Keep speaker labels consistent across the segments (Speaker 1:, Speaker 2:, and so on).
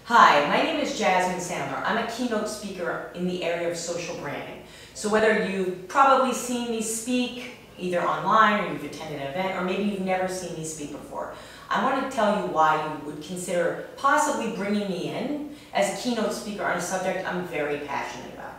Speaker 1: Hi, my name is Jasmine Sandler. I'm a keynote speaker in the area of social branding. So whether you've probably seen me speak either online or you've attended an event or maybe you've never seen me speak before, I want to tell you why you would consider possibly bringing me in as a keynote speaker on a subject I'm very passionate about.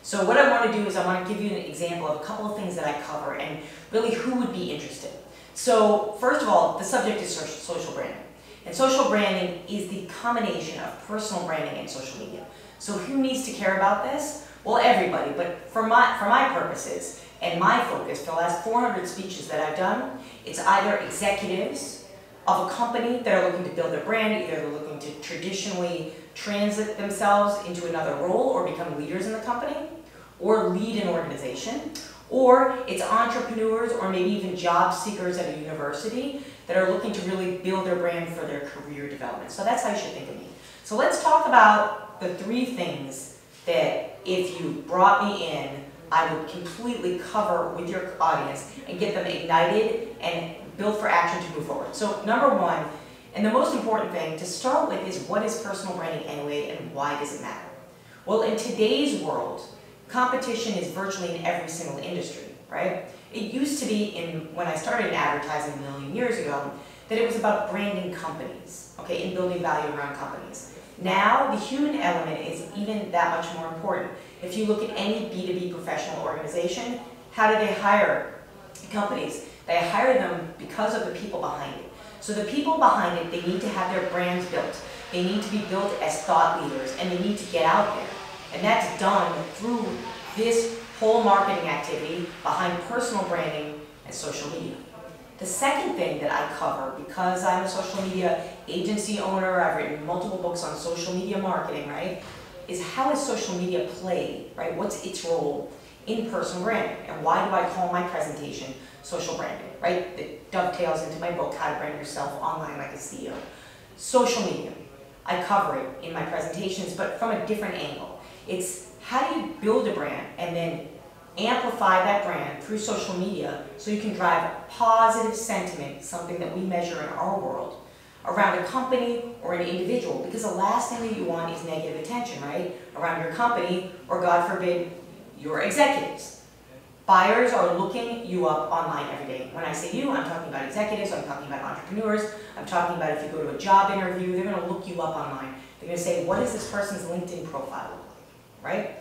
Speaker 1: So what I want to do is I want to give you an example of a couple of things that I cover and really who would be interested. So first of all, the subject is social branding. And social branding is the combination of personal branding and social media. So who needs to care about this? Well, everybody, but for my purposes and my focus for the last 400 speeches that I've done, it's either executives of a company that are looking to build their brand, either they're looking to traditionally transit themselves into another role or become leaders in the company, or lead an organization, or it's entrepreneurs or maybe even job seekers at a university that are looking to really build their brand for their career development. So that's how you should think of me. So let's talk about the three things that if you brought me in, I would completely cover with your audience and get them ignited and build for action to move forward. So number one, and the most important thing to start with is what is personal branding anyway and why does it matter? Well, in today's world, competition is virtually in every single industry, right? It used to be, when I started in advertising a million years ago, that it was about branding companies, okay, and building value around companies. Now, the human element is even that much more important. If you look at any B2B professional organization, how do they hire companies? They hire them because of the people behind it. So the people behind it, they need to have their brands built. They need to be built as thought leaders, and they need to get out there. And that's done through this whole marketing activity behind personal branding and social media. The second thing that I cover, because I'm a social media agency owner, I've written multiple books on social media marketing, right, is how is social media played, right? What's its role in personal branding? And why do I call my presentation social branding, right? That dovetails into my book, How to Brand Yourself Online Like a CEO. Social media, I cover it in my presentations, but from a different angle. It's how do you build a brand and then amplify that brand through social media so you can drive positive sentiment, something that we measure in our world, around a company or an individual, because the last thing that you want is negative attention, right? Around your company or, God forbid, your executives. Buyers are looking you up online every day. When I say you, I'm talking about executives, I'm talking about entrepreneurs, I'm talking about if you go to a job interview, they're going to look you up online. They're going to say, what does this person's LinkedIn profile look like, right?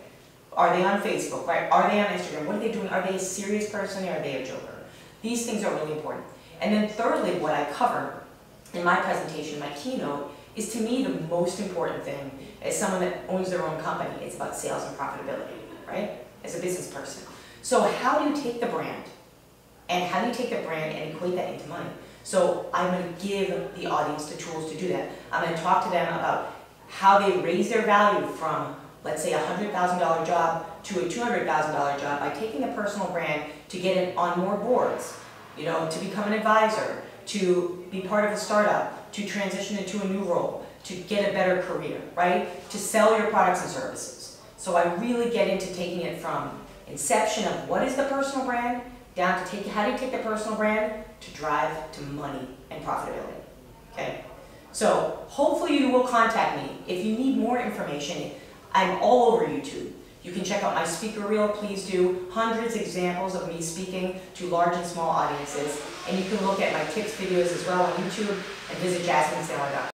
Speaker 1: Are they on Facebook, right? Are they on Instagram? What are they doing? Are they a serious person or are they a joker? These things are really important. And then thirdly, what I cover in my presentation, my keynote, is to me the most important thing as someone that owns their own company. It's about sales and profitability, right? As a business person. So how do you take the brand? And how do you take the brand and equate that into money? So I'm going to give the audience the tools to do that. I'm going to talk to them about how they raise their value from, let's say, a $100,000 job to a $200,000 job by taking the personal brand to get it on more boards, you know, to become an advisor, to be part of a startup, to transition into a new role, to get a better career, right? To sell your products and services. So I really get into taking it from inception of what is the personal brand, down to how do you take the personal brand to drive to money and profitability, okay? So hopefully you will contact me. If you need more information, I'm all over YouTube. You can check out my speaker reel, please do. Hundreds of examples of me speaking to large and small audiences. And you can look at my tips videos as well on YouTube and visit JasmineSandler.com.